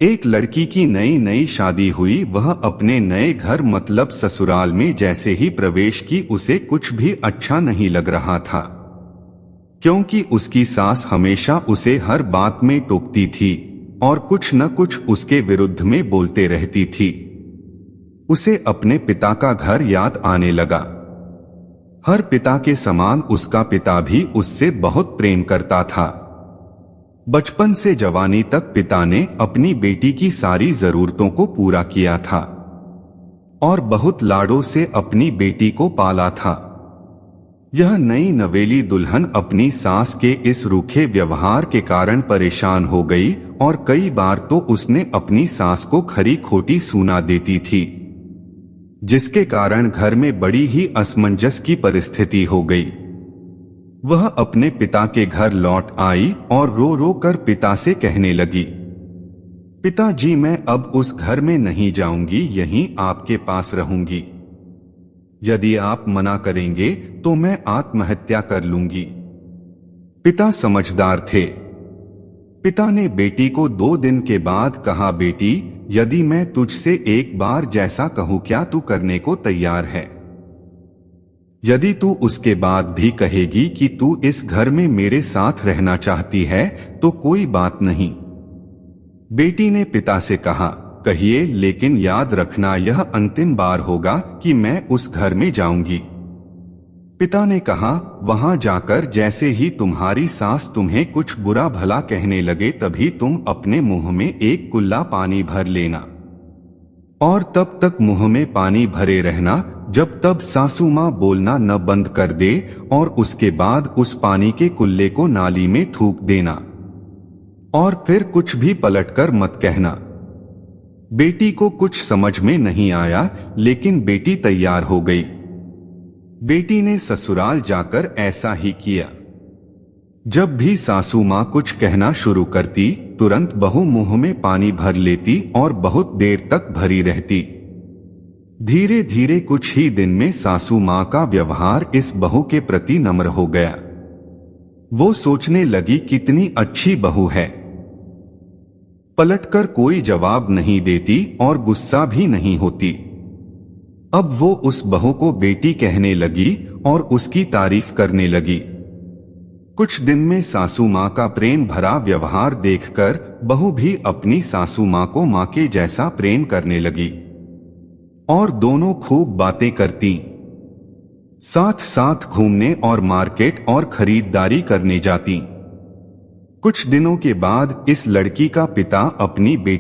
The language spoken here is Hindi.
एक लड़की की नई नई शादी हुई। वह अपने नए घर मतलब ससुराल में जैसे ही प्रवेश की उसे कुछ भी अच्छा नहीं लग रहा था, क्योंकि उसकी सास हमेशा उसे हर बात में टोकती थी और कुछ न कुछ उसके विरुद्ध में बोलते रहती थी। उसे अपने पिता का घर याद आने लगा। हर पिता के समान उसका पिता भी उससे बहुत प्रेम करता था। बचपन से जवानी तक पिता ने अपनी बेटी की सारी जरूरतों को पूरा किया था और बहुत लाडों से अपनी बेटी को पाला था। यह नई नवेली दुल्हन अपनी सास के इस रूखे व्यवहार के कारण परेशान हो गई और कई बार तो उसने अपनी सास को खरी खोटी सुना देती थी, जिसके कारण घर में बड़ी ही असमंजस की परिस्थिति हो गई। वह अपने पिता के घर लौट आई और रो रो कर पिता से कहने लगी, पिताजी, मैं अब उस घर में नहीं जाऊंगी, यहीं आपके पास रहूंगी। यदि आप मना करेंगे तो मैं आत्महत्या कर लूंगी। पिता समझदार थे। पिता ने बेटी को 2 दिन के बाद कहा, बेटी, यदि मैं तुझसे एक बार जैसा कहूं क्या तू करने को तैयार है? यदि तू उसके बाद भी कहेगी कि तू इस घर में मेरे साथ रहना चाहती है तो कोई बात नहीं। बेटी ने पिता से कहा, कहिए, लेकिन याद रखना यह अंतिम बार होगा कि मैं उस घर में जाऊंगी। पिता ने कहा, वहां जाकर जैसे ही तुम्हारी सास तुम्हें कुछ बुरा भला कहने लगे तभी तुम अपने मुंह में एक कुल्ला पानी भर लेना और तब तक मुंह में पानी भरे रहना जब तक सासू माँ बोलना न बंद कर दे, और उसके बाद उस पानी के कुल्ले को नाली में थूक देना और फिर कुछ भी पलटकर मत कहना। बेटी को कुछ समझ में नहीं आया, लेकिन बेटी तैयार हो गई। बेटी ने ससुराल जाकर ऐसा ही किया। जब भी सासू माँ कुछ कहना शुरू करती तुरंत बहू मुंह में पानी भर लेती और बहुत देर तक भरी रहती। धीरे धीरे कुछ ही दिन में सासू माँ का व्यवहार इस बहू के प्रति नम्र हो गया। वो सोचने लगी, कितनी अच्छी बहू है, पलटकर कोई जवाब नहीं देती और गुस्सा भी नहीं होती। अब वो उस बहू को बेटी कहने लगी और उसकी तारीफ करने लगी। कुछ दिन में सासू माँ का प्रेम भरा व्यवहार देखकर बहू भी अपनी सासू माँ को माँ के जैसा प्रेम करने लगी और दोनों खूब बातें करती, साथ साथ घूमने और मार्केट और खरीदारी करने जाती। कुछ दिनों के बाद इस लड़की का पिता अपनी बेटी